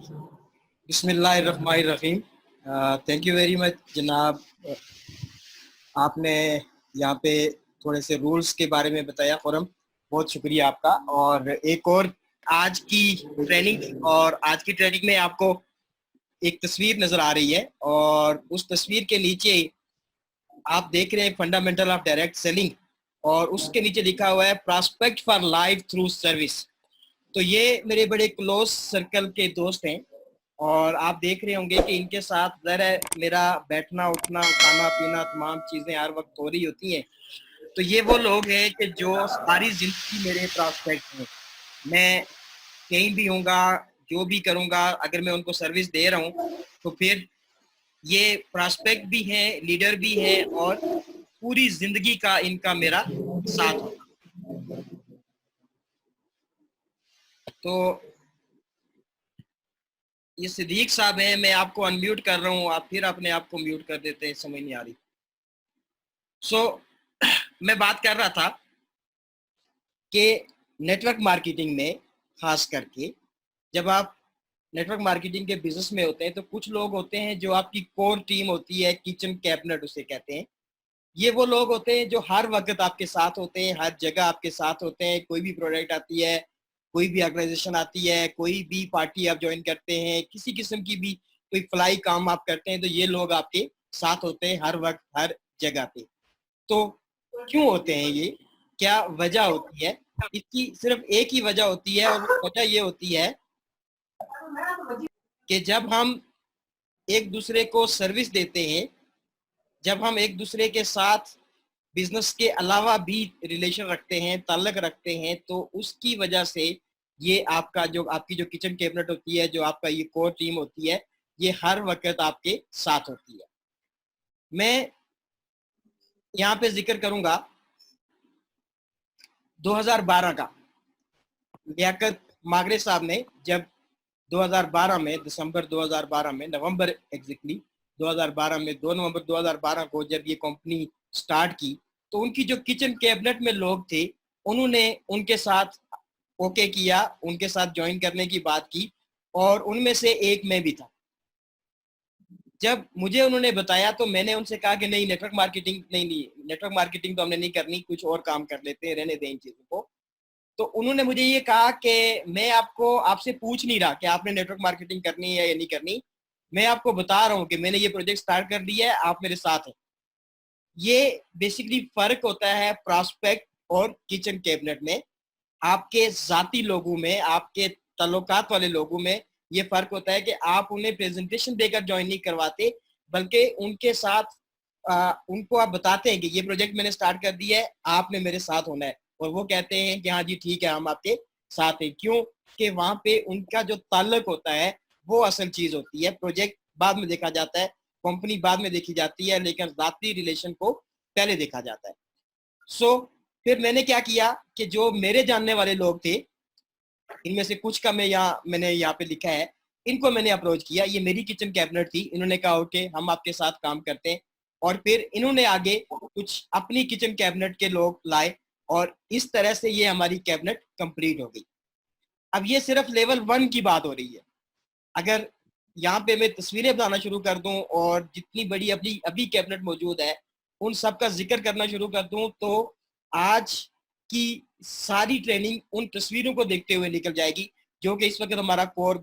बिस्मिल्लाहिर्रहमानिर्रहीम। Thank you very much जनाब। आपने यहाँ पे थोड़े से रूल्स के बारे में बताया खुरम, बहुत शुक्रिया आपका। और एक और आज की ट्रेनिंग में आपको एक तस्वीर नजर आ रही है और उस तस्वीर के नीचे आप देख रहे हैं फंडामेंटल ऑफ डायरेक्ट सेलिंग और उसके नीचे लिखा हुआ है prospect for life through service. तो ये मेरे बड़े क्लोज सर्कल के दोस्त हैं और आप देख रहे होंगे कि इनके साथ ज़रा मेरा बैठना उठना खाना पीना तमाम चीज़ें हर वक्त हो रही होती हैं। तो ये वो लोग हैं कि जो सारी ज़िंदगी मेरे प्रॉस्पेक्ट हैं। मैं कहीं भी होऊंगा, जो भी करूंगा, अगर मैं उनको सर्विस दे रहा हूँ तो फिर ये प्रॉस्पेक्ट भी हैं, लीडर भी हैं और पूरी ज़िंदगी का इनका मेरा साथ होगा। तो ये सिद्दीक साहब हैं, मैं आपको अनम्यूट कर रहा हूँ, आप फिर अपने आप को म्यूट कर देते हैं, समझ नहीं आ रही। मैं बात कर रहा था कि नेटवर्क मार्केटिंग में खास करके जब आप नेटवर्क मार्केटिंग के बिजनेस में होते हैं तो कुछ लोग होते हैं जो आपकी कोर टीम होती है, किचन कैबिनेट उसे कहते हैं। ये वो लोग होते हैं जो हर वक्त आपके साथ होते हैं, हर जगह आपके साथ होते हैं। कोई भी प्रोडक्ट आती है, कोई भी ऑर्गेनाइजेशन आती है, कोई भी पार्टी आप ज्वाइन करते हैं, किसी किस्म की भी कोई फ्लाई काम आप करते हैं तो ये लोग आपके साथ होते हैं हर वक्त हर जगह पे। तो क्यों होते हैं ये, क्या वजह होती है? इसकी सिर्फ एक ही वजह होती है और वो वजह ये होती है कि जब हम एक दूसरे को सर्विस देते हैं, जब हम एक दूसरे के साथ बिजनेस के अलावा भी रिलेशन रखते हैं, ताल्लुक रखते हैं, तो उसकी वजह से ये आपका जो आपकी जो किचन कैबिनेट होती है, जो आपका ये कोर टीम होती है, ये हर वक्त आपके साथ होती है। मैं यहाँ पे जिक्र करूंगा 2012 का। लियाकत मागरे साहब ने जब 2012 में, दिसंबर 2012 में, नवंबर एग्जैक्टली 2012 में, 2 नवंबर 2012 को जब ये कंपनी स्टार्ट की तो उनकी जो किचन कैबिनेट में लोग थे उन्होंने उनके साथ ओके किया, उनके साथ ज्वाइन करने की बात की और उनमें से एक मैं भी था। जब मुझे उन्होंने बताया तो मैंने उनसे कहा कि नहीं, नेटवर्क मार्केटिंग नहीं, नेटवर्क मार्केटिंग तो हमने नहीं करनी, कुछ और काम कर लेते हैं, रहने दें इन चीज़ों को। तो उन्होंने मुझे ये कहा कि मैं आपको आपसे पूछ नहीं रहा कि आपने नेटवर्क मार्केटिंग करनी है या नहीं करनी, मैं आपको बता रहा हूँ कि मैंने ये प्रोजेक्ट स्टार्ट कर दिया है, आप मेरे साथ हैं। ये बेसिकली फर्क होता है प्रॉस्पेक्ट और किचन कैबिनेट में। आपके जाती लोगों में, आपके ताल्लुकात वाले लोगों में ये फर्क होता है कि आप उन्हें प्रेजेंटेशन देकर ज्वाइन नहीं करवाते, बल्कि उनके साथ उनको आप बताते हैं कि ये प्रोजेक्ट मैंने स्टार्ट कर दिया है, आपने मेरे साथ होना है। और वो कहते हैं कि हाँ जी ठीक है, हम आपके साथ हैं। क्यों? कि वहां पे उनका जो ताल्लुक होता है वो असल चीज होती है। प्रोजेक्ट बाद में देखा जाता है, कंपनी बाद में देखी जाती है, लेकिन जाती रिलेशन को पहले देखा जाता है। फिर मैंने क्या किया कि जो मेरे जानने वाले लोग थे, इनमें से कुछ का मैंने यहाँ पे लिखा है, इनको मैंने अप्रोच किया। ये मेरी किचन कैबिनेट थी, इन्होंने कहा ओके हम आपके साथ काम करते हैं। और फिर इन्होंने आगे कुछ अपनी किचन कैबिनेट के लोग लाए और इस तरह से ये हमारी कैबिनेट कंप्लीट हो गई। अब ये सिर्फ लेवल 1 की बात हो रही है। अगर यहाँ पे मैं तस्वीरें बनाना शुरू कर दूं और जितनी बड़ी अभी अभी कैबिनेट मौजूद है उन सब का जिक्र करना शुरू कर दूं तो आज की सारी ट्रेनिंग उन तस्वीरों को देखते हुए निकल जाएगी, जो कि इस वक्त हमारा कोर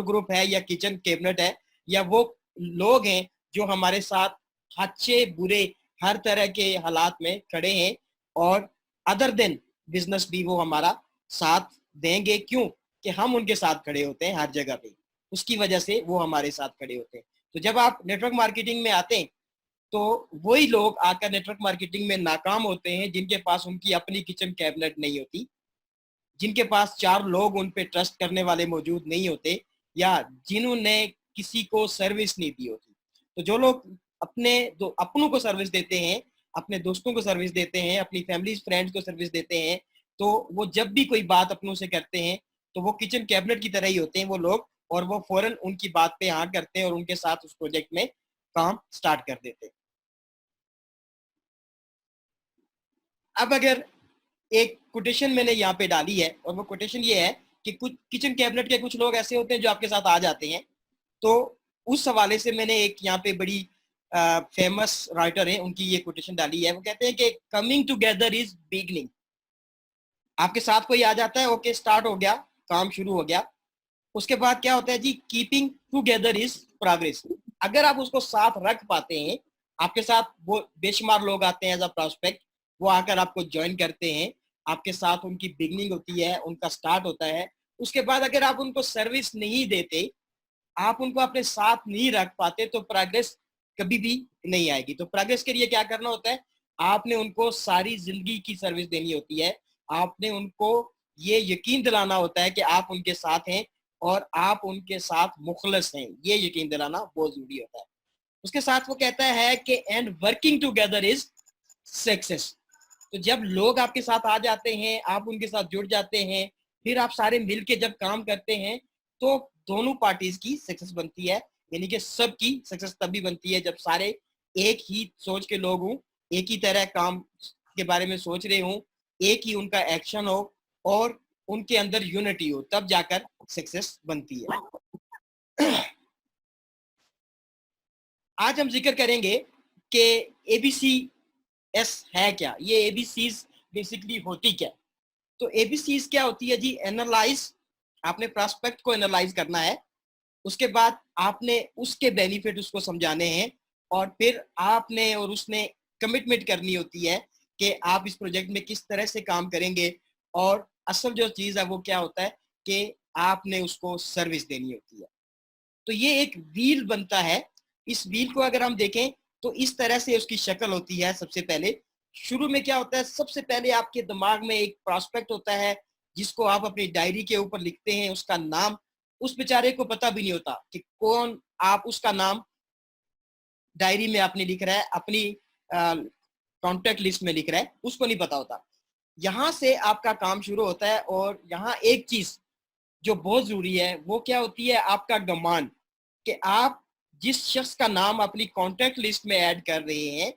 ग्रुप है या किचन कैबिनेट है, या वो लोग हैं जो हमारे साथ अच्छे बुरे हर तरह के हालात में खड़े हैं और अदर देन बिजनेस भी वो हमारा साथ देंगे। क्यों? कि हम उनके साथ खड़े होते हैं हर जगह पे, उसकी वजह से वो हमारे साथ खड़े होते हैं। तो जब आप नेटवर्क मार्केटिंग में आते हैं तो वही लोग आकर नेटवर्क मार्केटिंग में नाकाम होते हैं जिनके पास उनकी अपनी किचन कैबिनेट नहीं होती, जिनके पास 4 लोग उन पे ट्रस्ट करने वाले मौजूद नहीं होते, या जिन्होंने किसी को सर्विस नहीं दी होती। तो जो लोग अपनों को सर्विस देते हैं, अपने दोस्तों को सर्विस देते हैं, अपनी फैमिली फ्रेंड्स को सर्विस देते हैं, तो वो जब भी कोई बात अपनों से करते हैं तो वो किचन कैबिनेट की तरह ही होते हैं वो लोग, और वो फौरन उनकी बात पे हाँ करते हैं और उनके साथ उस प्रोजेक्ट में काम स्टार्ट कर देते हैं। अब अगर एक कोटेशन मैंने यहाँ पे डाली है और वो कोटेशन ये है कि कुछ किचन कैबिनेट के कुछ लोग ऐसे होते हैं जो आपके साथ आ जाते हैं। तो उस हवाले से मैंने एक यहाँ पे बड़ी फेमस राइटर है, उनकी ये कोटेशन डाली है। वो कहते हैं कि कमिंग टुगेदर इज बिगनिंग। आपके साथ कोई आ जाता है, ओके स्टार्ट हो गया, काम शुरू हो गया। उसके बाद क्या होता है जी, कीपिंग टुगेदर इज प्रोग्रेस। अगर आप उसको साथ रख पाते हैं, आपके साथ वो बेशुमार लोग आते हैं एज अ प्रोस्पेक्ट, वो आकर आपको ज्वाइन करते हैं, आपके साथ उनकी बिगनिंग होती है, उनका स्टार्ट होता है। उसके बाद अगर आप उनको सर्विस नहीं देते, आप उनको अपने साथ नहीं रख पाते, तो प्रोग्रेस कभी भी नहीं आएगी। तो प्रोग्रेस के लिए क्या करना होता है, आपने उनको सारी जिंदगी की सर्विस देनी होती है। आपने उनको ये यकीन दिलाना होता है कि आप उनके साथ हैं और आप उनके साथ मुखलस हैं, ये यकीन दिलाना बहुत जरूरी होता है। उसके साथ वो कहता है कि and working together is success. तो जब लोग आपके साथ आ जाते हैं, आप उनके साथ जुड़ जाते हैं, फिर आप सारे मिलके जब काम करते हैं, तो दोनों पार्टीज की सक्सेस बनती है। यानी कि सबकी सक्सेस तभी बनती है जब सारे एक ही सोच के लोग हों, एक ही तरह काम के बारे में सोच रहे हों, एक ही उनका एक्शन हो और उनके अंदर यूनिटी हो, तब जाकर सक्सेस बनती है। आज हम जिक्र करेंगे कि एबीसी एस है क्या, ये एबीसीज बेसिकली होती क्या। तो एबीसीज क्या होती है जी, एनालाइज। आपने प्रोस्पेक्ट को एनालाइज करना है, उसके बाद आपने उसके बेनिफिट उसको समझाने हैं, और फिर आपने और उसने कमिटमेंट करनी होती है कि आप इस प्रोजेक्ट में किस तरह से काम करेंगे। और असल जो चीज है वो क्या होता है कि आपने उसको सर्विस देनी होती है। तो ये एक व्हील बनता है। इस व्हील को अगर हम देखें तो इस तरह से उसकी शक्ल होती है। सबसे पहले शुरू में क्या होता है, सबसे पहले आपके दिमाग में एक प्रोस्पेक्ट होता है जिसको आप अपनी डायरी के ऊपर लिखते हैं, उसका नाम। उस बेचारे को पता भी नहीं होता कि कौन, आप उसका नाम डायरी में आपने लिख रहा है, अपनी कॉन्टेक्ट लिस्ट में लिख रहा है, उसको नहीं पता होता। यहाँ से आपका काम शुरू होता है। और यहाँ एक चीज जो बहुत जरूरी है वो क्या होती है, आपका गमान, कि आप जिस शख्स का नाम अपनी कॉन्टेक्ट लिस्ट में ऐड कर रहे हैं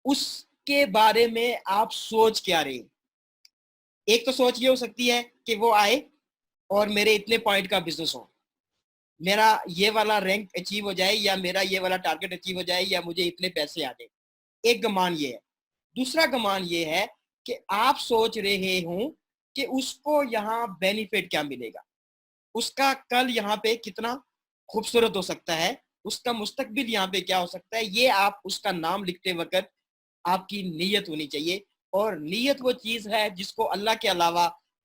उसके बारे में आप सोच क्या रहे हैं। एक तो सोच ये हो सकती है कि वो आए और मेरे इतने पॉइंट का बिजनेस हो, मेरा ये वाला रैंक अचीव हो जाए, या मेरा ये वाला टारगेट अचीव हो जाए, या मुझे इतने पैसे आ जाए। एक गमान ये है। दूसरा गमान ये है कि आप सोच रहे हो कि उसको यहाँ बेनिफिट क्या मिलेगा, उसका कल यहाँ पे कितना खूबसूरत हो सकता है, उसका मुस्तकबिल यहाँ पे क्या हो सकता है। ये आप उसका नाम लिखते वक्त आपकी नीयत होनी चाहिए। और नीयत वो चीज है जिसको अल्लाह के अलावा,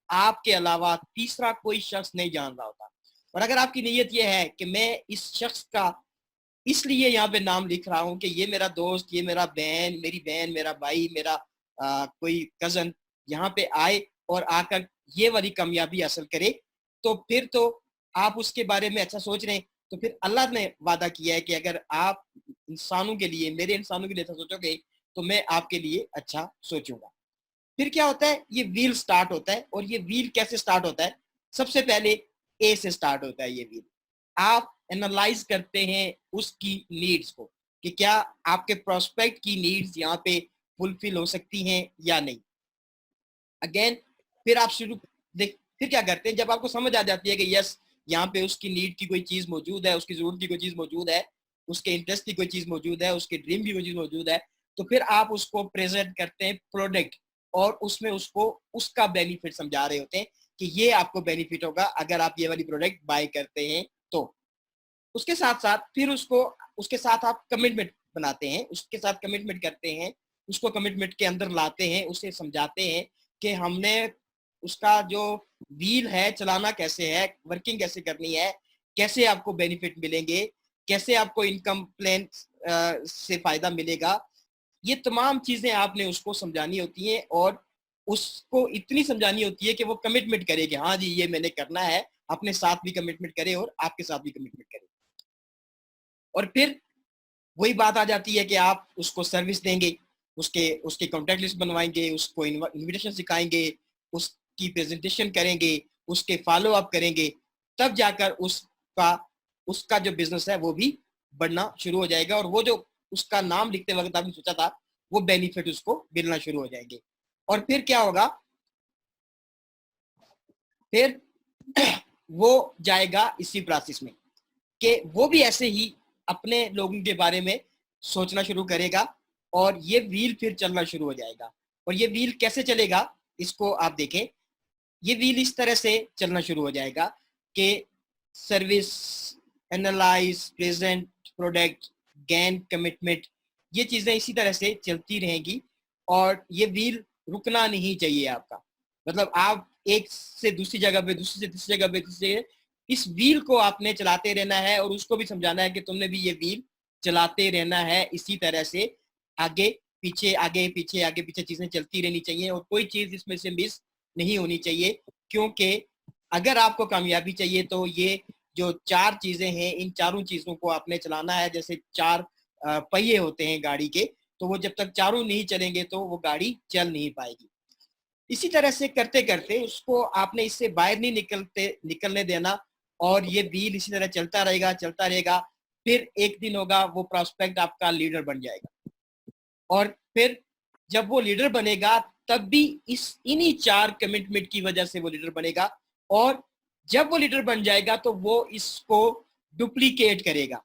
आपके अलावा तीसरा कोई शख्स नहीं जान रहा होता। और अगर आपकी नीयत ये है कि मैं इस शख्स का इसलिए यहाँ पे नाम लिख रहा हूँ कि ये मेरा दोस्त, ये मेरा बहन, मेरी बहन, मेरा भाई, मेरा कोई कजन यहाँ पे आए और आकर ये वाली कामयाबी हासिल करे, तो फिर तो आप उसके बारे में अच्छा सोच रहे हैं। तो फिर अल्लाह ने वादा किया है कि अगर आप इंसानों के लिए, मेरे इंसानों के लिए अच्छा सोचोगे तो मैं आपके लिए अच्छा सोचूंगा। फिर क्या होता है, ये व्हील स्टार्ट होता है। और ये व्हील कैसे स्टार्ट होता है, सबसे पहले ए से स्टार्ट होता है ये व्हील। आप एनालाइज करते हैं उसकी नीड्स को, कि क्या आपके प्रोस्पेक्ट की नीड्स यहाँ पे फुलफिल हो सकती हैं या नहीं। अगेन फिर आप शुरू देख, फिर क्या करते हैं, जब आपको समझ आ जाती है कि यस यहाँ पे उसकी नीड की कोई चीज मौजूद है, उसकी जरूरत की कोई चीज मौजूद है, उसके इंटरेस्ट की कोई चीज मौजूद है, उसके ड्रीम की कोई चीज मौजूद है, तो फिर आप उसको प्रेजेंट करते हैं प्रोडक्ट, और उसमें उसको उसका बेनिफिट समझा रहे होते हैं कि ये आपको बेनिफिट होगा अगर आप ये वाली प्रोडक्ट बाय करते हैं। तो उसके साथ साथ फिर उसको, उसके साथ आप कमिटमेंट बनाते हैं, उसके साथ कमिटमेंट करते हैं, उसको कमिटमेंट के अंदर लाते हैं, उसे समझाते हैं कि हमने उसका जो व्हील है चलाना कैसे है, वर्किंग कैसे करनी है, कैसे आपको बेनिफिट मिलेंगे, कैसे आपको इनकम प्लान से फायदा मिलेगा। ये तमाम चीजें आपने उसको समझानी होती हैं, और उसको इतनी समझानी होती है कि वो कमिटमेंट करे कि हाँ जी ये मैंने करना है, अपने साथ भी कमिटमेंट करे और आपके साथ भी कमिटमेंट करे। और फिर वही बात आ जाती है कि आप उसको सर्विस देंगे, उसके उसके कॉन्टैक्ट लिस्ट बनवाएंगे, उसको इनविटेशन सिखाएंगे, उसकी प्रेजेंटेशन करेंगे, उसके फॉलो अप करेंगे, तब जाकर उसका उसका जो बिजनेस है वो भी बढ़ना शुरू हो जाएगा। और वो जो उसका नाम लिखते वक्त आपने सोचा था वो बेनिफिट उसको मिलना शुरू हो जाएंगे। और फिर क्या होगा, फिर वो जाएगा इसी प्रोसेस में कि वो भी ऐसे ही अपने लोगों के बारे में सोचना शुरू करेगा और ये व्हील फिर चलना शुरू हो जाएगा। और ये व्हील कैसे चलेगा इसको आप देखें। ये व्हील इस तरह से चलना शुरू हो जाएगा कि service, analyse, present, product, gain, commitment, ये चीजें इसी तरह से चलती रहेंगी और ये व्हील रुकना नहीं चाहिए आपका। मतलब आप एक से दूसरी जगह पे, दूसरी से तीसरी जगह पे, तीसरी जगह, इस व्हील को आपने चलाते रहना है और उसको भी समझाना है कि तुमने भी ये व्हील चलाते रहना है। इसी तरह से आगे पीछे, आगे पीछे, आगे पीछे चीजें चलती रहनी चाहिए और कोई चीज इसमें से मिस नहीं होनी चाहिए। क्योंकि अगर आपको कामयाबी चाहिए तो ये जो चार चीजें हैं, इन चारों चीजों को आपने चलाना है। जैसे चार पहिए होते हैं गाड़ी के, तो वो जब तक चारों नहीं चलेंगे तो वो गाड़ी चल नहीं पाएगी। इसी तरह से करते करते उसको आपने इससे बाहर नहीं निकलने देना और ये व्हील इसी तरह चलता रहेगा। फिर एक दिन होगा वो प्रोस्पेक्ट आपका लीडर बन जाएगा और फिर जब वो लीडर बनेगा तब भी इन्हीं चार कमिटमेंट की वजह से वो लीडर बनेगा। और जब वो लीडर बन जाएगा तो वो इसको डुप्लीकेट करेगा,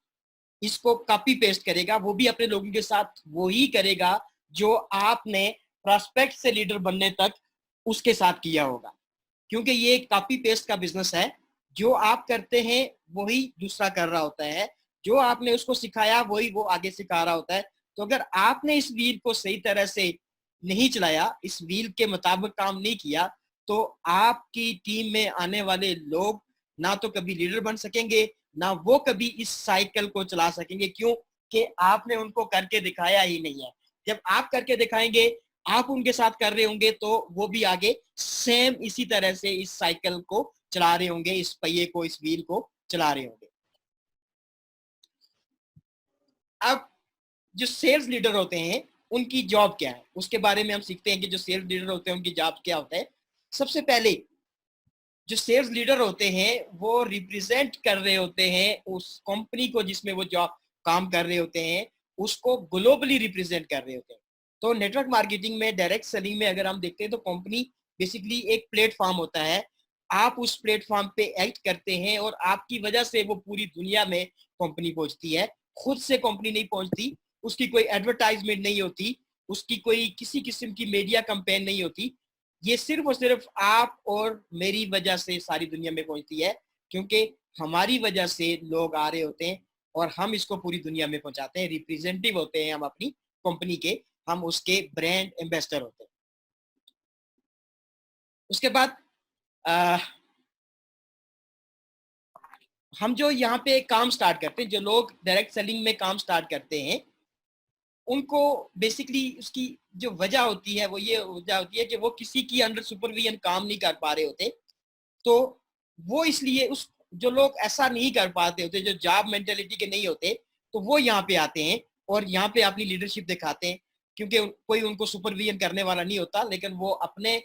इसको कॉपी पेस्ट करेगा। वो भी अपने लोगों के साथ वो ही करेगा जो आपने प्रोस्पेक्ट से लीडर बनने तक उसके साथ किया होगा। क्योंकि ये एक कॉपी पेस्ट का बिजनेस है। जो आप करते हैं वही दूसरा कर रहा होता है, जो आपने उसको सिखाया वही वो आगे सिखा रहा होता है। तो अगर आपने इस व्हील को सही तरह से नहीं चलाया, इस व्हील के मुताबिक काम नहीं किया, तो आपकी टीम में आने वाले लोग ना तो कभी लीडर बन सकेंगे, ना वो कभी इस साइकिल को चला सकेंगे। क्यों कि आपने उनको करके दिखाया ही नहीं है। जब आप करके दिखाएंगे, आप उनके साथ कर रहे होंगे, तो वो भी आगे सेम इसी तरह से इस साइकिल को चला रहे होंगे, इस पहिए को, इस व्हील को चला रहे होंगे। अब जो सेल्स लीडर होते हैं उनकी जॉब क्या है उसके बारे में हम सीखते हैं कि जो सेल्स लीडर होते हैं उनकी जॉब क्या होता है। सबसे पहले जो सेल्स लीडर होते हैं वो रिप्रेजेंट कर रहे होते हैं उस कंपनी को जिसमें वो जॉब काम कर रहे होते हैं, उसको ग्लोबली रिप्रेजेंट कर रहे होते हैं। तो नेटवर्क मार्केटिंग में, डायरेक्ट सेलिंग में अगर हम देखते हैं तो कंपनी बेसिकली एक प्लेटफॉर्म होता है। आप उस प्लेटफॉर्म पे एक्ट करते हैं और आपकी वजह से वो पूरी दुनिया में कंपनी पहुंचती है। खुद से कंपनी नहीं पहुंचती, उसकी कोई एडवर्टाइजमेंट नहीं होती, उसकी कोई किसी किस्म की मीडिया कैंपेन नहीं होती। ये सिर्फ और सिर्फ आप और मेरी वजह से सारी दुनिया में पहुंचती है। क्योंकि हमारी वजह से लोग आ रहे होते हैं और हम इसको पूरी दुनिया में पहुंचाते हैं। रिप्रेजेंटेटिव होते हैं हम अपनी कंपनी के, हम उसके ब्रांड एम्बेसडर होते हैं। उसके बाद हम जो यहाँ पे काम स्टार्ट करते हैं, जो लोग डायरेक्ट सेलिंग में काम स्टार्ट करते हैं, उनको बेसिकली उसकी जो वजह होती है वो ये वजह होती है कि वो किसी की अंडर सुपरविजन काम नहीं कर पा रहे होते। तो वो इसलिए उस जो लोग ऐसा नहीं कर पाते होते, जो जॉब मेंटेलिटी के नहीं होते, तो वो यहाँ पे आते हैं और यहाँ पे अपनी लीडरशिप दिखाते हैं। क्योंकि कोई उनको सुपरविजन करने वाला नहीं होता, लेकिन वो अपने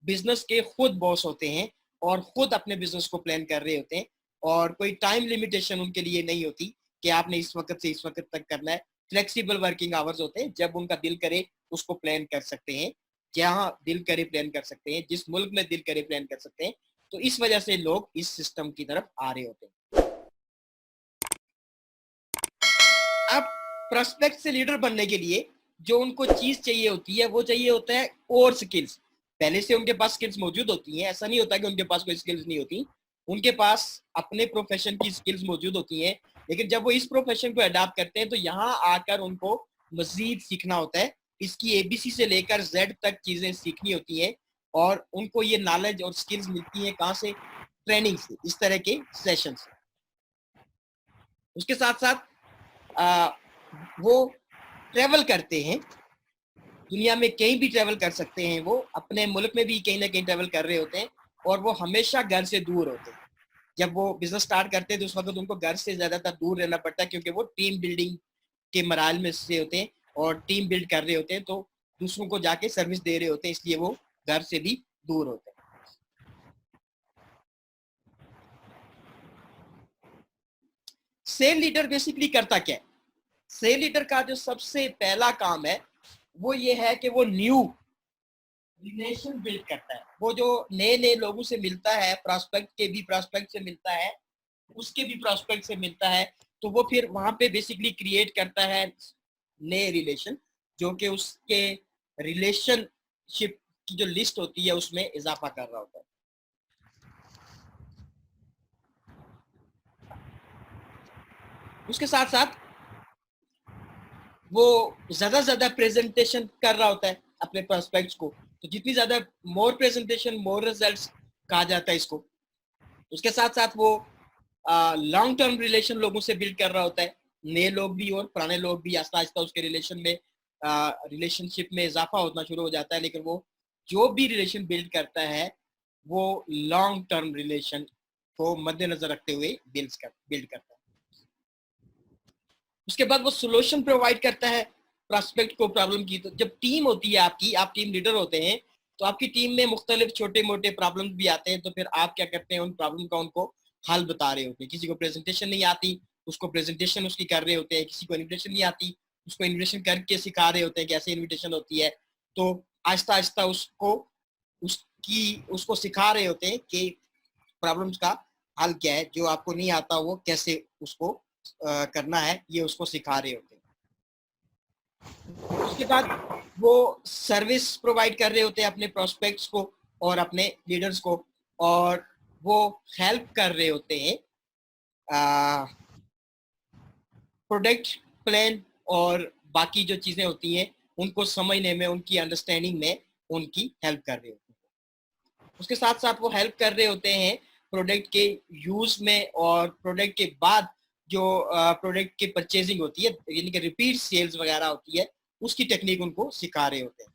बिजनेस के खुद बॉस होते हैं और खुद अपने बिजनेस को प्लान कर रहे होते हैं। और कोई टाइम लिमिटेशन उनके लिए नहीं होती कि आपने इस वक्त से इस वक्त तक करना है। फ्लेक्सिबल वर्किंग आवर्स होते हैं, जब उनका दिल करे उसको प्लान कर सकते हैं, जहाँ दिल करे प्लान कर सकते हैं, जिस मुल्क में दिल करे प्लान कर सकते हैं। तो इस वजह से लोग इस सिस्टम की तरफ आ रहे होते हैं। अब प्रोस्पेक्ट से लीडर बनने के लिए जो उनको चीज चाहिए होती है वो चाहिए होता है और स्किल्स। पहले से उनके पास स्किल्स मौजूद होती हैं, ऐसा नहीं होता कि उनके पास कोई स्किल्स नहीं होती। उनके पास अपने प्रोफेशन की स्किल्स मौजूद होती हैं, लेकिन जब वो इस प्रोफेशन को अडॉप्ट करते हैं तो यहाँ आकर उनको मजीद सीखना होता है। इसकी एबीसी से लेकर जेड तक चीजें सीखनी होती हैं और उनको ये नॉलेज और स्किल्स मिलती है कहाँ से? ट्रेनिंग से, इस तरह के सेशन से। उसके साथ साथ वो ट्रेवल करते हैं, दुनिया में कहीं भी ट्रेवल कर सकते हैं। वो अपने मुल्क में भी कहीं ना कहीं ट्रेवल कर रहे होते हैं और वो हमेशा घर से दूर होते हैं। जब वो बिजनेस स्टार्ट करते हैं तो उस वक्त उनको घर से ज्यादातर दूर रहना पड़ता है, क्योंकि वो टीम बिल्डिंग के मराहल में से होते हैं और टीम बिल्ड कर रहे होते हैं, तो दूसरों को जाके सर्विस दे रहे होते हैं, इसलिए वो घर से भी दूर होते हैं। सेल लीडर बेसिकली करता क्या है? सेल लीडर का जो सबसे पहला काम है वो ये है कि वो न्यू रिलेशन बिल्ड करता है। वो जो नए नए लोगों से मिलता है, प्रॉस्पेक्ट के भी प्रॉस्पेक्ट से मिलता है, उसके भी प्रॉस्पेक्ट से मिलता है, तो वो फिर वहां पे बेसिकली क्रिएट करता है नए रिलेशन, जो कि उसके रिलेशनशिप की जो लिस्ट होती है उसमें इजाफा कर रहा होता है। उसके साथ साथ वो ज्यादा प्रेजेंटेशन कर रहा होता है अपने प्रोस्पेक्ट्स को, तो जितनी ज्यादा मोर प्रेजेंटेशन मोर रिजल्ट्स कहा जाता है इसको। उसके साथ साथ वो लॉन्ग टर्म रिलेशन लोगों से बिल्ड कर रहा होता है, नए लोग भी और पुराने लोग भी, आस्ता आस्ता उसके रिलेशन में रिलेशनशिप में इजाफा होना शुरू हो जाता है। लेकिन वो जो भी रिलेशन बिल्ड करता है वो लॉन्ग टर्म रिलेशन को मद्देनजर रखते हुए बिल्ड करता है। उसके बाद वो सोल्यूशन प्रोवाइड करता है प्रोस्पेक्ट को प्रॉब्लम की। तो जब टीम होती है आपकी, आप टीम लीडर होते हैं, तो आपकी टीम में मुख्तलिफ छोटे मोटे प्रॉब्लम्स भी आते हैं, तो फिर आप क्या करते हैं, उन प्रॉब्लम का उनको हल बता रहे होते हैं। किसी को प्रेजेंटेशन नहीं आती, उसको प्रेजेंटेशन उसकी कर रहे होते हैं। किसी को इन्विटेशन नहीं आती, उसको इन्विटेशन करके सिखा रहे होते हैं कैसे इन्विटेशन होती है। तो आहिस्ता आहिस्ता उसको सिखा रहे होते हैं कि प्रॉब्लम्स का हल क्या है, जो आपको नहीं आता वो कैसे उसको करना है, ये उसको सिखा रहे होते हैं। उसके बाद वो सर्विस प्रोवाइड कर रहे होते हैं अपने प्रोस्पेक्ट्स को और अपने लीडर्स को, और वो हेल्प कर रहे होते हैं प्रोडक्ट प्लान और बाकी जो चीजें होती हैं उनको समझने में, उनकी अंडरस्टैंडिंग में उनकी हेल्प कर रहे होते हैं। उसके साथ साथ वो हेल्प कर रहे होते हैं प्रोडक्ट के यूज में, और प्रोडक्ट के बाद जो प्रोडक्ट की परचेजिंग होती है, यानी कि रिपीट सेल्स वगैरह होती है, उसकी टेक्निक उनको सिखा रहे होते हैं।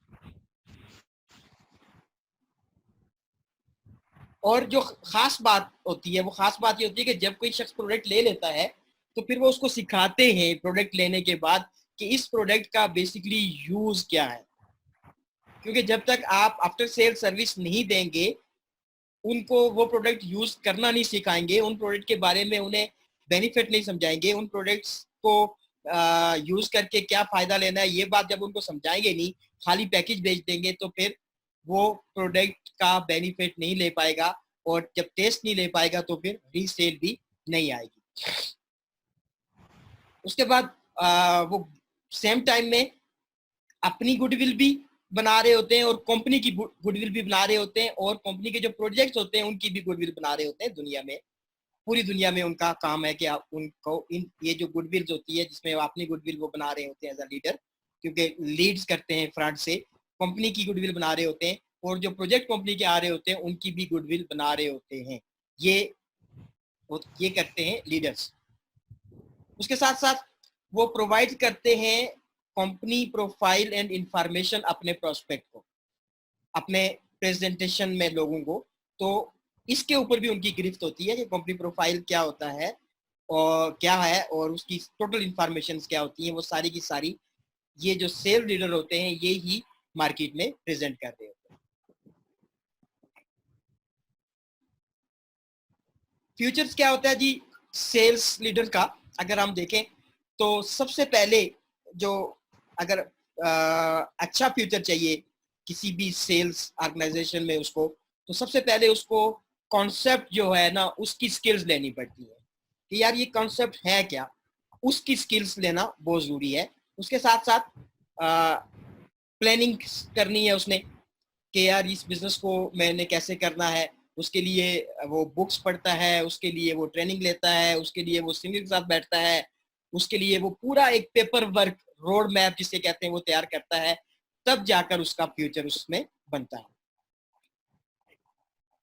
और जो खास बात होती है, वो खास बात ये होती है कि जब कोई शख्स प्रोडक्ट ले लेता है तो फिर वो उसको सिखाते हैं प्रोडक्ट लेने के बाद कि इस प्रोडक्ट का बेसिकली यूज क्या है। क्योंकि जब तक आप आफ्टर सेल सर्विस नहीं देंगे, उनको वो प्रोडक्ट यूज करना नहीं सिखाएंगे, उन प्रोडक्ट के बारे में उन्हें बेनिफिट नहीं समझाएंगे, उन प्रोडक्ट्स को यूज करके क्या फायदा लेना है ये बात जब उनको समझाएंगे नहीं, खाली पैकेज बेच देंगे, तो फिर वो प्रोडक्ट का बेनिफिट नहीं ले पाएगा, और जब टेस्ट नहीं ले पाएगा तो फिर रीसेल भी नहीं आएगी। उसके बाद वो सेम टाइम में अपनी गुडविल भी बना रहे होते हैं और कंपनी की गुडविल भी बना रहे होते हैं, और कंपनी के जो प्रोजेक्ट्स होते हैं उनकी भी गुडविल बना रहे होते हैं दुनिया में। पूरी दुनिया में उनका काम है कि आप उनको ये जो गुडविल होती है जिसमें अपनी गुडविल वो बना रहे होते हैं एज अ लीडर, क्योंकि लीड्स करते हैं फ्रंट से, कंपनी की गुडविल बना रहे होते हैं, और जो प्रोजेक्ट कंपनी के आ रहे होते हैं उनकी भी गुडविल बना रहे होते हैं। ये करते हैं लीडर्स। उसके साथ साथ वो प्रोवाइड करते हैं कंपनी प्रोफाइल एंड इंफॉर्मेशन अपने प्रोस्पेक्ट को, अपने प्रेजेंटेशन में लोगों को। तो इसके ऊपर भी उनकी गिरफ्त होती है कि कंपनी प्रोफाइल क्या होता है और क्या है, और उसकी टोटल इंफॉर्मेशन क्या होती है, वो सारी की सारी ये जो सेल लीडर होते हैं ये ही मार्केट में प्रेजेंट कर रहे होते हैं। फ्यूचर्स क्या होता है जी सेल्स लीडर का, अगर हम देखें तो सबसे पहले जो, अगर अच्छा फ्यूचर चाहिए किसी भी सेल्स ऑर्गेनाइजेशन में उसको, तो सबसे पहले उसको कॉन्सेप्ट जो है ना उसकी स्किल्स लेनी पड़ती है कि यार ये कॉन्सेप्ट है क्या, उसकी स्किल्स लेना बहुत जरूरी है। उसके साथ साथ प्लानिंग करनी है उसने कि यार इस बिजनेस को मैंने कैसे करना है, उसके लिए वो बुक्स पढ़ता है, उसके लिए वो ट्रेनिंग लेता है, उसके लिए वो सीनियर के साथ बैठता है, उसके लिए वो पूरा एक पेपर वर्क रोड मैप जिसे कहते हैं वो तैयार करता है, तब जाकर उसका फ्यूचर उसमें बनता है।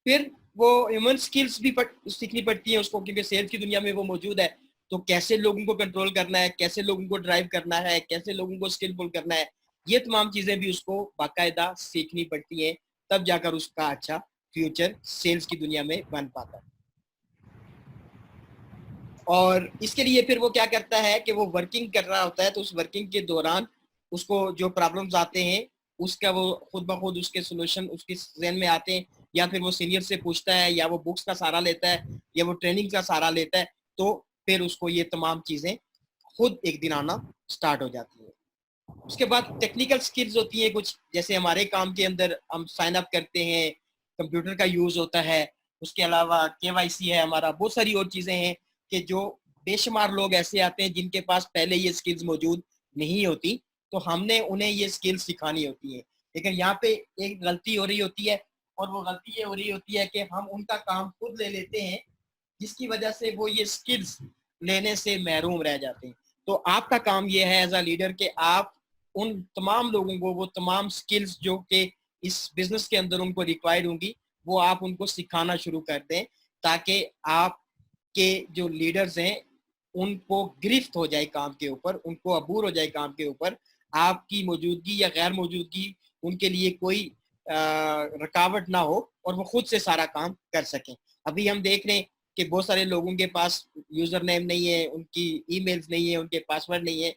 फिर वो ह्यूमन स्किल्स भी सीखनी पड़ती है उसको, क्योंकि सेल्स की दुनिया में वो मौजूद है। तो कैसे लोगों को कंट्रोल करना है, कैसे लोगों को ड्राइव करना है, कैसे लोगों को स्किलफुल करना है, ये तमाम चीजें भी उसको बाकायदा सीखनी पड़ती है, तब जाकर उसका अच्छा फ्यूचर सेल्स की दुनिया में बन पाता है। और इसके लिए फिर वो क्या करता है कि वो वर्किंग कर रहा होता है, तो उस वर्किंग के दौरान उसको जो प्रॉब्लम्स आते हैं उसका वो खुद ब खुद उसके सोल्यूशन उसके जहन में आते हैं, या फिर वो सीनियर से पूछता है, या वो बुक्स का सहारा लेता है, या वो ट्रेनिंग का सहारा लेता है, तो फिर उसको ये तमाम चीजें खुद एक दिन आना स्टार्ट हो जाती है। उसके बाद टेक्निकल स्किल्स होती हैं कुछ, जैसे हमारे काम के अंदर हम साइन अप करते हैं, कंप्यूटर का यूज होता है, उसके अलावा केवाईसी है हमारा, बहुत सारी और चीजें हैं कि जो बेशुमार लोग ऐसे आते हैं जिनके पास पहले ये स्किल्स मौजूद नहीं होती, तो हमने उन्हें ये स्किल्स सिखानी होती है। लेकिन यहाँ पे एक गलती हो रही होती है, और वो गलती ये हो रही होती है कि हम उनका काम खुद ले लेते हैं, जिसकी वजह से वो ये स्किल्स लेने से महरूम रह जाते हैं। तो आपका काम ये है एज अ लीडर कि आप उन तमाम लोगों को वो तमाम स्किल्स जो कि इस बिजनेस के अंदर उनको रिक्वायर्ड होंगी, वो आप उनको सिखाना शुरू कर दें, ताकि आपके जो लीडर्स हैं उनको गिरफ्त हो जाए काम के ऊपर, उनको अबूर हो जाए काम के ऊपर, आपकी मौजूदगी या गैर मौजूदगी उनके लिए कोई रुकावट ना हो, और वो खुद से सारा काम कर सकें। अभी हम देख रहे हैं कि बहुत सारे लोगों के पास यूजर नेम नहीं है, उनकी ईमेल्स नहीं है, उनके पासवर्ड नहीं है,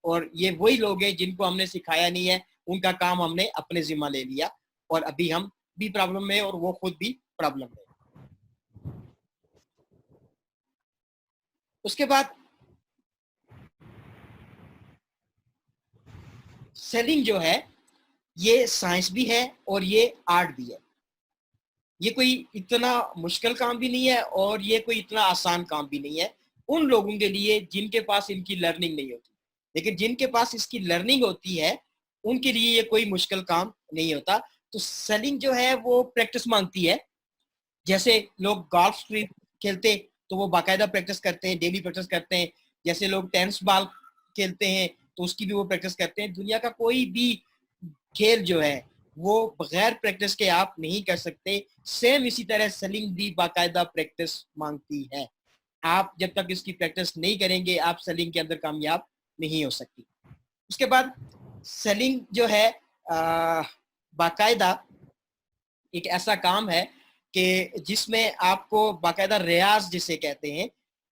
और ये वही लोग हैं जिनको हमने सिखाया नहीं है, उनका काम हमने अपने जिम्मा ले लिया, और अभी हम भी प्रॉब्लम में और वो खुद भी प्रॉब्लम में। उसके बाद सेलिंग जो है ये साइंस भी है और ये आर्ट भी है। ये कोई इतना मुश्किल काम भी नहीं है और ये कोई इतना आसान काम भी नहीं है उन लोगों के लिए जिनके पास इनकी लर्निंग नहीं होती। लेकिन जिनके पास इसकी लर्निंग होती है उनके लिए ये कोई मुश्किल काम नहीं होता। तो सेलिंग जो है वो प्रैक्टिस मांगती है। जैसे लोग गोल्फ खेलते तो वो बाकायदा प्रैक्टिस करते हैं, डेली प्रैक्टिस करते हैं। जैसे लोग टेनिस बॉल खेलते हैं तो उसकी भी वो प्रैक्टिस करते हैं। दुनिया का कोई भी खेल जो है वो बगैर प्रैक्टिस के आप नहीं कर सकते। सेम इसी तरह सेलिंग भी बाकायदा प्रैक्टिस मांगती है। आप जब तक इसकी प्रैक्टिस नहीं करेंगे आप सेलिंग के अंदर कामयाब नहीं हो सकती। उसके बाद सेलिंग जो है बाकायदा एक ऐसा काम है कि जिसमें आपको बाकायदा रियाज जिसे कहते हैं,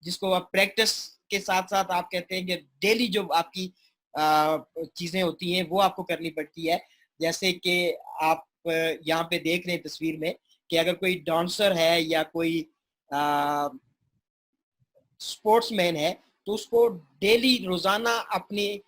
जिसको आप प्रैक्टिस के साथ साथ आप कहते हैं कि डेली जो आपकी चीजें होती हैं वो आपको करनी पड़ती है। जैसे कि आप यहाँ पे देख रहे हैं तस्वीर में कि अगर कोई डांसर है या कोई स्पोर्ट्समैन है तो उसको डेली रोजाना अपनी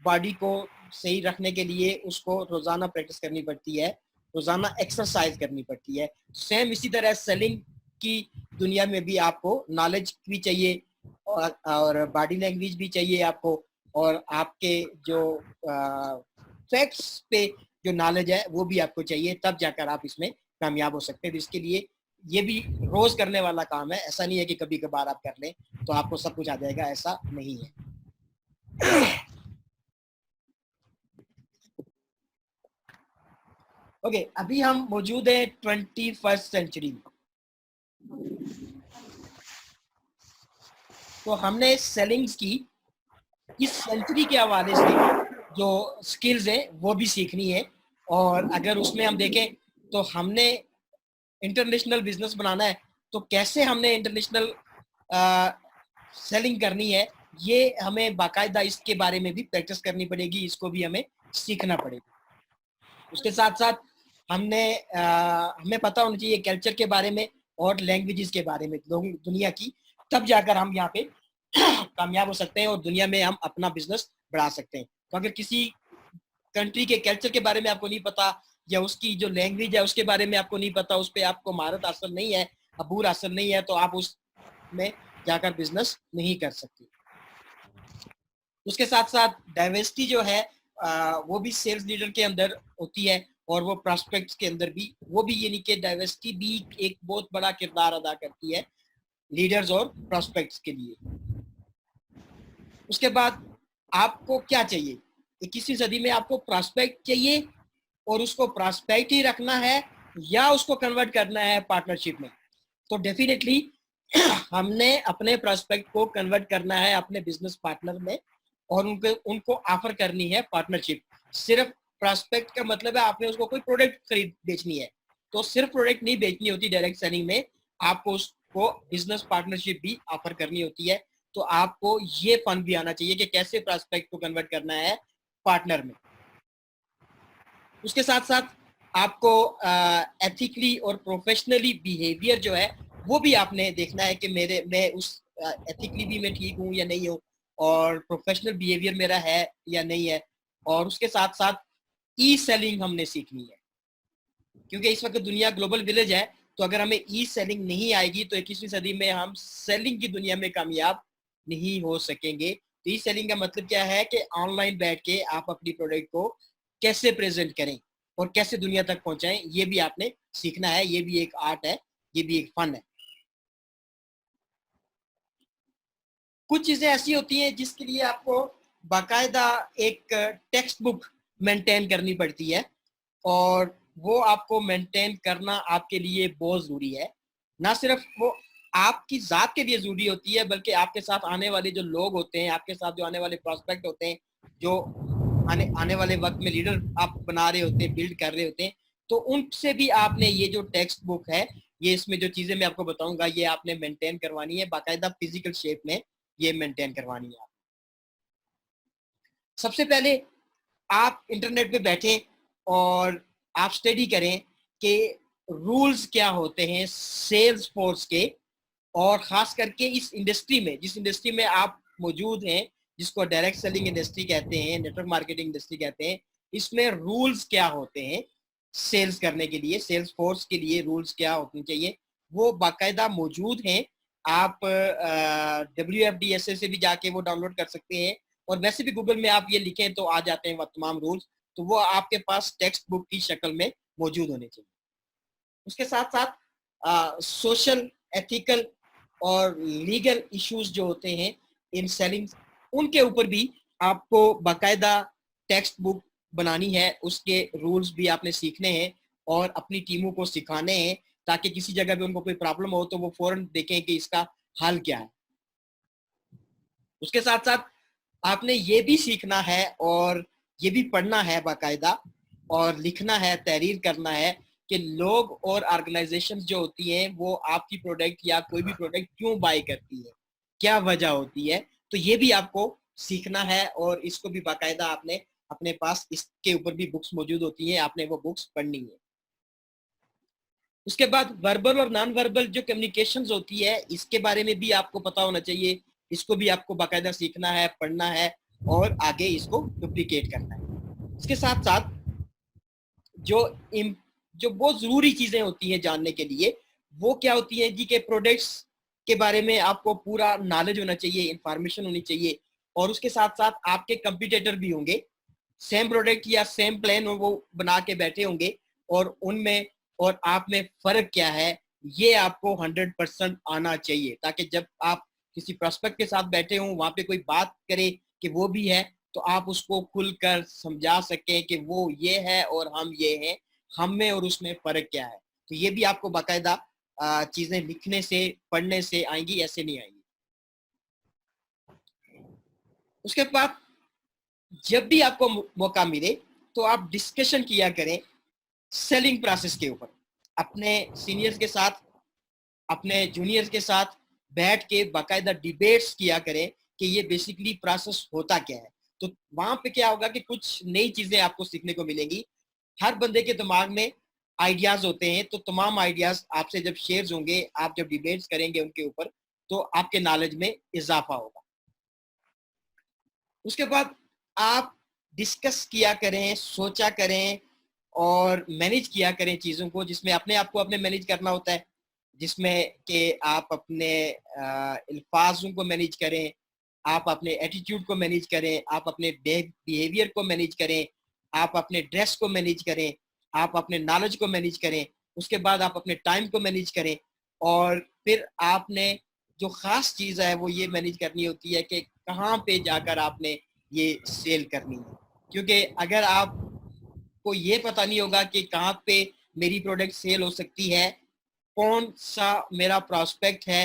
बॉडी को सही रखने के लिए उसको रोजाना प्रैक्टिस करनी पड़ती है, रोजाना एक्सरसाइज करनी पड़ती है। सेम इसी तरह सेलिंग की दुनिया में भी आपको नॉलेज भी चाहिए और बॉडी लैंग्वेज भी चाहिए आपको, और आपके जो फैक्ट्स पे जो नॉलेज है वो भी आपको चाहिए, तब जाकर आप इसमें कामयाब हो सकते हैं। इसके लिए ये भी रोज करने वाला काम है। ऐसा नहीं है कि कभी कभार आप कर लें तो आपको सब कुछ आ जाएगा, ऐसा नहीं है। ओके, अभी हम मौजूद हैं 21st सेंचुरी में। तो हमने सेलिंग्स की इस सेंचुरी के हवाले से जो स्किल्स है वो भी सीखनी है। और अगर उसमें हम देखें तो हमने इंटरनेशनल बिजनेस बनाना है, तो कैसे हमने इंटरनेशनल सेलिंग करनी है ये हमें बाकायदा इसके बारे में भी प्रैक्टिस करनी पड़ेगी, इसको भी हमें सीखना पड़ेगा। उसके साथ साथ हमें पता होना चाहिए कल्चर के बारे में और लैंग्वेजेस के बारे में लोग दुनिया की, तब जाकर हम यहाँ पे कामयाब हो सकते हैं और दुनिया में हम अपना बिजनेस बढ़ा सकते हैं। तो अगर किसी कंट्री के कल्चर के बारे में आपको नहीं पता या उसकी जो लैंग्वेज है उसके बारे में आपको नहीं पता, उस पर आपको महारत हासिल नहीं है, अबूर हासिल नहीं है, तो आप उसमें जाकर बिजनेस नहीं कर सकते। उसके साथ साथ डाइवर्सिटी जो है वो भी सेल्स लीडर के अंदर होती है और वो प्रॉस्पेक्ट्स के अंदर भी, वो भी यानी कि डाइवर्सिटी भी एक बहुत बड़ा किरदार अदा करती है लीडर्स और प्रॉस्पेक्ट्स के लिए। उसके बाद आपको क्या चाहिए? 21वीं सदी में आपको प्रॉस्पेक्ट चाहिए और उसको प्रॉस्पेक्ट ही रखना है या उसको कन्वर्ट करना है पार्टनरशिप में? तो डेफिनेटली हमने अपने प्रॉस्पेक्ट को कन्वर्ट करना है अपने बिजनेस पार्टनर में और उनको ऑफर करनी है पार्टनरशिप। सिर्फ प्रॉस्पेक्ट का मतलब है आपने उसको कोई प्रोडक्ट खरीद बेचनी है, तो सिर्फ प्रोडक्ट नहीं बेचनी होती डायरेक्ट सेलिंग में, आपको उसको बिजनेस पार्टनरशिप भी ऑफर करनी होती है। तो आपको ये फन भी आना चाहिए कि कैसे प्रॉस्पेक्ट को कन्वर्ट करना है पार्टनर में। उसके साथ साथ आपको एथिकली और प्रोफेशनली बिहेवियर जो है वो भी आपने देखना है कि मैं उस एथिकली भी मैं ठीक हूँ या नहीं हूँ और प्रोफेशनल बिहेवियर मेरा है या नहीं है। और उसके साथ साथ ई सेलिंग हमने सीखनी है, क्योंकि इस वक्त दुनिया ग्लोबल विलेज है। तो अगर हमें ई सेलिंग नहीं आएगी तो 21वीं सदी में हम सेलिंग की दुनिया में कामयाब नहीं हो सकेंगे। तो ई सेलिंग का मतलब क्या है कि ऑनलाइन बैठ के आप अपनी प्रोडक्ट को कैसे प्रेजेंट करें और कैसे दुनिया तक पहुंचाएं, ये भी आपने सीखना है। ये भी एक आर्ट है, ये भी एक फन है। कुछ चीजें ऐसी होती हैं जिसके लिए आपको बाकायदा एक टेक्स्ट बुक मेंटेन करनी पड़ती है, और वो आपको मेंटेन करना आपके लिए बहुत जरूरी है। ना सिर्फ वो आपकी जात के लिए जरूरी होती है, बल्कि आपके साथ आने वाले जो लोग होते हैं, आपके साथ जो आने वाले प्रोस्पेक्ट होते हैं, जो आने वाले वक्त में लीडर आप बना रहे होते हैं, बिल्ड कर रहे होते हैं, तो उनसे भी आपने ये जो टेक्स्ट बुक है, ये इसमें जो चीजें मैं आपको बताऊंगा, ये आपने मेंटेन करवानी है बाकायदा फिजिकल शेप में, ये मेंटेन करवानी है। सबसे पहले आप इंटरनेट पे बैठें और आप स्टडी करें कि रूल्स क्या होते हैं सेल्स फोर्स के, और खास करके इस इंडस्ट्री में, जिस इंडस्ट्री में आप मौजूद हैं, जिसको डायरेक्ट सेलिंग इंडस्ट्री कहते हैं, नेटवर्क मार्केटिंग इंडस्ट्री कहते हैं, इसमें रूल्स क्या होते हैं सेल्स करने के लिए, सेल्स फोर्स के लिए रूल्स क्या होने चाहिए, वो बाकायदा मौजूद हैं। आप WFDSA से भी जाके वो डाउनलोड कर सकते हैं, और वैसे भी गूगल में आप ये लिखें तो आ जाते हैं वो तमाम रूल्स, तो वो आपके पास टेक्स्ट बुक की शक्ल में मौजूद होने चाहिए। उसके साथ साथ सोशल, एथिकल और लीगल इश्यूज जो होते हैं इन सेलिंग, उनके ऊपर भी आपको बाकायदा टेक्स्ट बुक बनानी है, उसके रूल्स भी आपने सीखने हैं और अपनी टीमों को सिखाने हैं, ताकि किसी जगह पे उनको कोई प्रॉब्लम हो तो वो फौरन देखें कि इसका हल क्या है। उसके साथ साथ आपने ये भी सीखना है और ये भी पढ़ना है बाकायदा, और लिखना है, तहरीर करना है कि लोग और ऑर्गेनाइजेशंस जो होती हैं वो आपकी प्रोडक्ट या कोई भी प्रोडक्ट क्यों बाय करती है, क्या वजह होती है। तो ये भी आपको सीखना है, और इसको भी बाकायदा आपने अपने पास, इसके ऊपर भी बुक्स मौजूद होती हैं, आपने वो बुक्स पढ़नी है। उसके बाद वर्बल और नॉन वर्बल जो कम्युनिकेशंस होती है, इसके बारे में भी आपको पता होना चाहिए, इसको भी आपको बाकायदा सीखना है, पढ़ना है और आगे इसको डुप्लीकेट करना है। इसके साथ साथ जो जो बहुत जरूरी चीजें होती हैं जानने के लिए, वो क्या होती है जी, के प्रोडक्ट्स के बारे में आपको पूरा नॉलेज होना चाहिए, इंफॉर्मेशन होनी चाहिए, और उसके साथ साथ आपके कंपटीटर भी होंगे, सेम प्रोडक्ट या सेम प्लान वो बना के बैठे होंगे, और उनमें और आप में फर्क क्या है, ये आपको 100% आना चाहिए, ताकि जब आप किसी प्रोस्पेक्ट के साथ बैठे हों, वहां पे कोई बात करे कि वो भी है, तो आप उसको खुलकर समझा सकें कि वो ये है और हम ये हैं, हम में और उसमें फर्क क्या है। तो ये भी आपको बाकायदा चीजें लिखने से, पढ़ने से आएंगी, ऐसे नहीं आएंगी। उसके बाद जब भी आपको मौका मिले तो आप डिस्कशन किया करें सेलिंग प्रोसेस के ऊपर, अपने सीनियर्स के साथ, अपने जूनियर्स के साथ बैठ के बाकायदा डिबेट्स किया करें कि ये बेसिकली प्रोसेस होता क्या है। तो वहां पे क्या होगा कि कुछ नई चीजें आपको सीखने को मिलेंगी। हर बंदे के दिमाग में आइडियाज होते हैं, तो तमाम आइडियाज आपसे जब शेयर होंगे, आप जब डिबेट्स करेंगे उनके ऊपर, तो आपके नॉलेज में इजाफा होगा। उसके बाद आप डिस्कस किया करें, सोचा करें और मैनेज किया करें चीज़ों को, जिसमें अपने आप को अपने मैनेज करना होता है, जिसमें कि आप अपने अल्फाजों को मैनेज करें, आप अपने एटीट्यूड को मैनेज करें, आप अपने बिहेवियर को मैनेज करें, आप अपने ड्रेस को मैनेज करें, आप अपने नॉलेज को मैनेज करें, उसके बाद आप अपने टाइम को मैनेज करें, और फिर आपने जो ख़ास चीज़ है वो ये मैनेज करनी होती है कि कहाँ पे जाकर आपने ये सेल करनी है। क्योंकि अगर आपको ये पता नहीं होगा कि कहाँ पे मेरी प्रोडक्ट सेल हो सकती है, कौन सा मेरा प्रॉस्पेक्ट है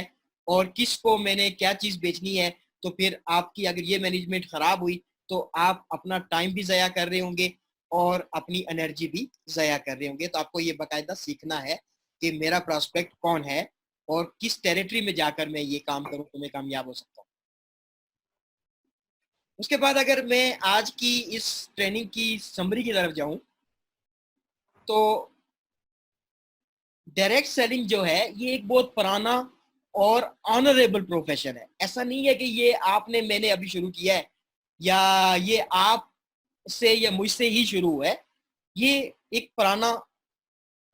और किसको मैंने क्या चीज़ बेचनी है, तो फिर आपकी अगर ये मैनेजमेंट ख़राब हुई तो आप अपना टाइम भी ज़ाया कर रहे होंगे और अपनी एनर्जी भी ज़ाया कर रहे होंगे। तो आपको ये बाकायदा सीखना है कि मेरा प्रॉस्पेक्ट कौन है और किस टेरिटरी में जाकर मैं ये काम करूं तो मैं कामयाब हो सकता हूँ। उसके बाद अगर मैं आज की इस ट्रेनिंग की समरी की तरफ जाऊं, तो डायरेक्ट सेलिंग जो है ये एक बहुत पुराना और ऑनरेबल प्रोफेशन है। ऐसा नहीं है कि ये आपने मैंने अभी शुरू किया है, या ये आप से या मुझसे ही शुरू हुआ है। ये एक पुराना,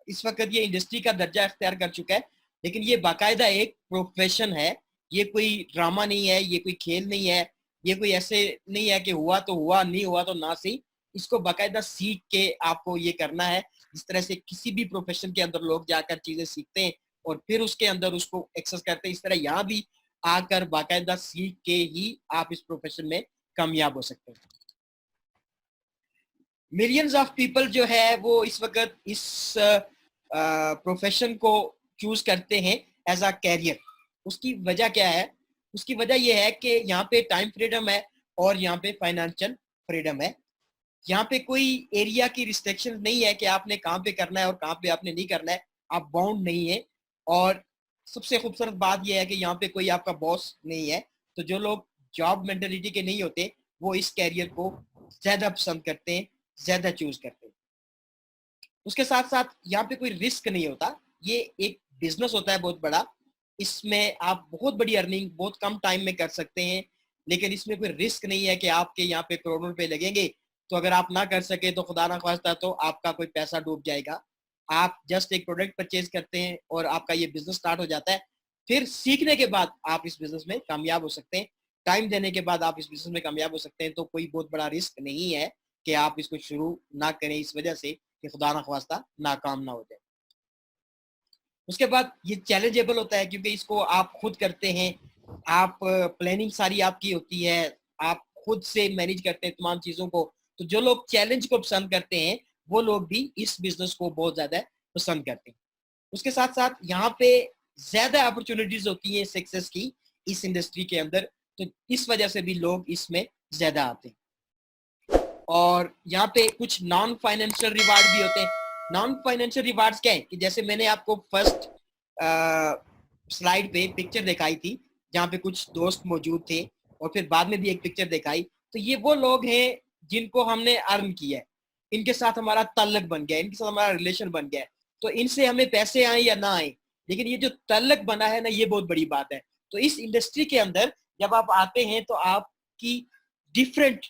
इस वक्त ये इंडस्ट्री का दर्जा अख्तियार कर चुका है, लेकिन ये बाकायदा एक प्रोफेशन है। ये कोई ड्रामा नहीं है, ये कोई खेल नहीं है, ये कोई ऐसे नहीं है कि हुआ तो हुआ, नहीं हुआ तो ना सही। इसको बाकायदा सीख के आपको ये करना है, जिस तरह से किसी भी प्रोफेशन के अंदर लोग जाकर चीजें सीखते हैं और फिर उसके अंदर उसको एक्सेस करते हैं, इस तरह यहाँ भी आकर बाकायदा सीख के ही आप इस प्रोफेशन में कामयाब हो सकते हैं। मिलियंस ऑफ पीपल जो है वो इस वक्त इस प्रोफेशन को चूज करते हैं एज अ कैरियर। उसकी वजह क्या है? उसकी वजह यह है कि यहाँ पे टाइम फ्रीडम है और यहाँ पे फाइनेंशियल फ्रीडम है। यहाँ पे कोई एरिया की रिस्ट्रिक्शन नहीं है कि आपने कहाँ पे करना है और कहाँ पे आपने नहीं करना है, आप बाउंड नहीं है। और सबसे खूबसूरत बात यह है कि यहाँ पे कोई आपका बॉस नहीं है। तो जो लोग जॉब मेंटेलिटी के नहीं होते वो इस कैरियर को ज्यादा पसंद करते हैं, ज्यादा चूज करते हैं। उसके साथ साथ यहाँ पे कोई रिस्क नहीं होता। ये एक बिजनेस होता है बहुत बड़ा, इसमें आप बहुत बड़ी अर्निंग बहुत कम टाइम में कर सकते हैं, लेकिन इसमें कोई रिस्क नहीं है कि आपके यहाँ पे करोड़ों रुपए लगेंगे, तो अगर आप ना कर सके तो खुदा ना खास्ता तो आपका कोई पैसा डूब जाएगा। आप जस्ट एक प्रोडक्ट परचेज करते हैं और आपका ये बिजनेस स्टार्ट हो जाता है। फिर सीखने के बाद आप इस बिजनेस में कामयाब हो सकते हैं, टाइम देने के बाद आप इस बिजनेस में कामयाब हो सकते हैं। तो कोई बहुत बड़ा रिस्क नहीं है कि आप इसको शुरू ना करें इस वजह से कि खुदा ना ख्वास्ता नाकाम ना हो जाए। उसके बाद ये चैलेंजेबल होता है क्योंकि इसको आप खुद करते हैं, आप प्लानिंग सारी आपकी होती है, आप खुद से मैनेज करते हैं तमाम चीजों को। तो जो लोग चैलेंज को पसंद करते हैं वो लोग भी इस बिजनेस को बहुत ज्यादा पसंद करते हैं। उसके साथ साथ यहाँ पे ज्यादा अपॉर्चुनिटीज होती है सक्सेस की इस इंडस्ट्री के अंदर, तो इस वजह से भी लोग इसमें ज्यादा आते हैं। और यहाँ पे कुछ नॉन फाइनेंशियल रिवार्ड भी होते हैं। नॉन फाइनेंशियल रिवार्ड्स क्या है कि जैसे मैंने आपको फर्स्ट स्लाइड पे पिक्चर दिखाई थी जहाँ पे कुछ दोस्त मौजूद थे और फिर बाद में भी एक पिक्चर दिखाई, तो ये वो लोग हैं जिनको हमने अर्न किया है, इनके साथ हमारा ताल्लुक बन गया, इनके साथ हमारा रिलेशन बन गया है। तो इनसे हमें पैसे आए या ना आए, लेकिन ये जो ताल्लुक बना है ना, ये बहुत बड़ी बात है। तो इस इंडस्ट्री के अंदर जब आप आते हैं तो आपकी डिफरेंट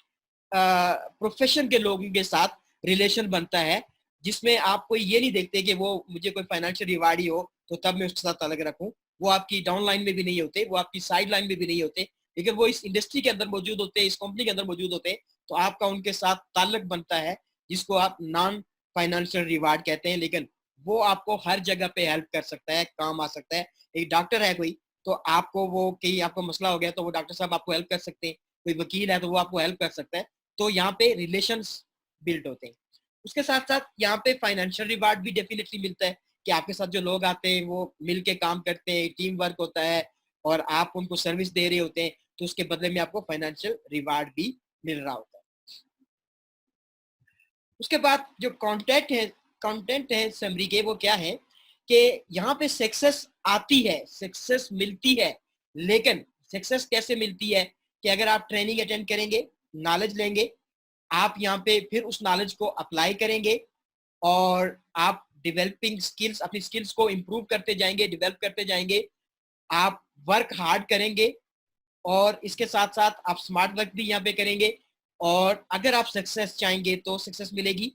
प्रोफेशन के लोगों के साथ रिलेशन बनता है, जिसमें आप कोई ये नहीं देखते कि वो मुझे कोई फाइनेंशियल रिवार्ड ही हो तो तब मैं उसके साथ ताल्लुक रखूं। वो आपकी डाउन लाइन में भी नहीं होते, वो आपकी साइड लाइन में भी नहीं होते, लेकिन वो इस इंडस्ट्री के अंदर मौजूद होते हैं, इस कंपनी के अंदर मौजूद होते हैं, तो आपका उनके साथ ताल्लुक बनता है, जिसको आप नॉन फाइनेंशियल रिवार्ड कहते हैं। लेकिन वो आपको हर जगह पे हेल्प कर सकता है, काम आ सकता है। एक डॉक्टर है कोई, तो आपको वो कहीं आपको मसला हो गया तो वो डॉक्टर साहब आपको हेल्प कर सकते हैं। कोई वकील है तो वो आपको हेल्प कर सकता है। तो यहाँ पे रिलेशंस बिल्ड होते हैं। उसके साथ साथ यहाँ पे फाइनेंशियल रिवार्ड भी डेफिनेटली मिलता है कि आपके साथ जो लोग आते हैं वो मिल के काम करते हैं, टीम वर्क होता है और आप उनको सर्विस दे रहे होते हैं, तो उसके बदले में आपको फाइनेंशियल रिवार्ड भी मिल रहा होता है। उसके बाद जो कंटेंट है समरी के, वो क्या है कि यहाँ पे सक्सेस आती है, सक्सेस मिलती है, लेकिन सक्सेस कैसे मिलती है कि अगर आप ट्रेनिंग अटेंड करेंगे, नॉलेज लेंगे, आप यहाँ पे फिर उस नॉलेज को अप्लाई करेंगे और आप डेवलपिंग स्किल्स, अपनी स्किल्स को इम्प्रूव करते जाएंगे, डेवलप करते जाएंगे, आप वर्क हार्ड करेंगे और इसके साथ साथ आप स्मार्ट वर्क भी यहाँ पे करेंगे। और अगर आप सक्सेस चाहेंगे तो सक्सेस मिलेगी।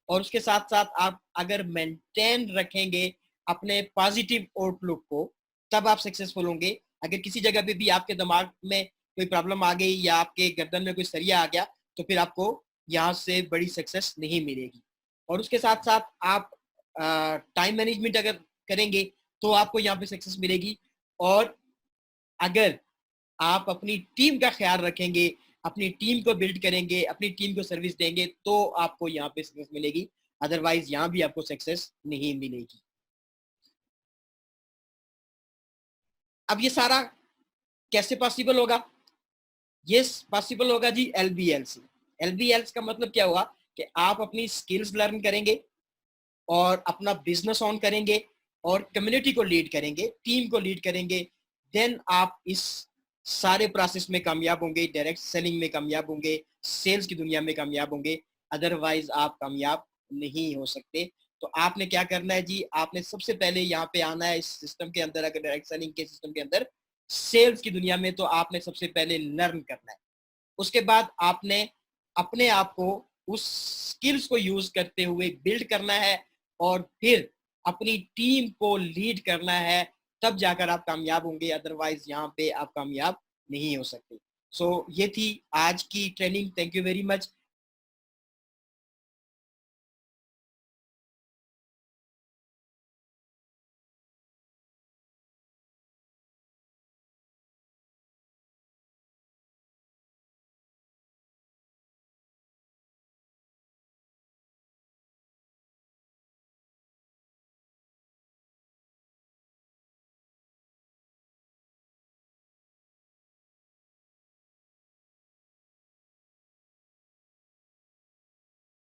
और उसके साथ साथ आप अगर मेंटेन रखेंगे अपने पॉजिटिव आउटलुक को, तब आप सक्सेसफुल होंगे। अगर किसी जगह पे भी आपके दिमाग में कोई प्रॉब्लम आ गई या आपके गर्दन में कोई सरिया आ गया, तो फिर आपको यहाँ से बड़ी सक्सेस नहीं मिलेगी। और उसके साथ साथ आप टाइम मैनेजमेंट अगर करेंगे तो आपको यहाँ पे सक्सेस मिलेगी। और अगर आप अपनी टीम का ख्याल रखेंगे, अपनी टीम को बिल्ड करेंगे, अपनी टीम को सर्विस देंगे, तो आपको यहाँ पे सक्सेस मिलेगी, अदरवाइज यहाँ भी आपको सक्सेस नहीं मिलेगी। अब ये सारा कैसे पॉसिबल होगा? ये पॉसिबल होगा जी LBL से। LBL का मतलब क्या हुआ कि आप अपनी स्किल्स लर्न करेंगे और अपना बिजनेस ऑन करेंगे और कम्युनिटी को लीड करेंगे, टीम को लीड करेंगे, देन आप इस सारे प्रोसेस में कामयाब होंगे, डायरेक्ट सेलिंग में कामयाब होंगे, सेल्स की दुनिया में कामयाब होंगे, अदरवाइज आप कामयाब नहीं हो सकते। तो आपने क्या करना है जी, आपने सबसे पहले यहाँ पे आना है इस सिस्टम के अंदर, अगर डायरेक्ट सेलिंग के सिस्टम के अंदर, सेल्स की दुनिया में, तो आपने सबसे पहले लर्न करना है। उसके बाद आपने अपने आप को उस स्किल्स को यूज करते हुए बिल्ड करना है और फिर अपनी टीम को लीड करना है, तब जाकर आप कामयाब होंगे, अदरवाइज यहाँ पे आप कामयाब नहीं हो सकते। सो ये थी आज की training. Thank you very much.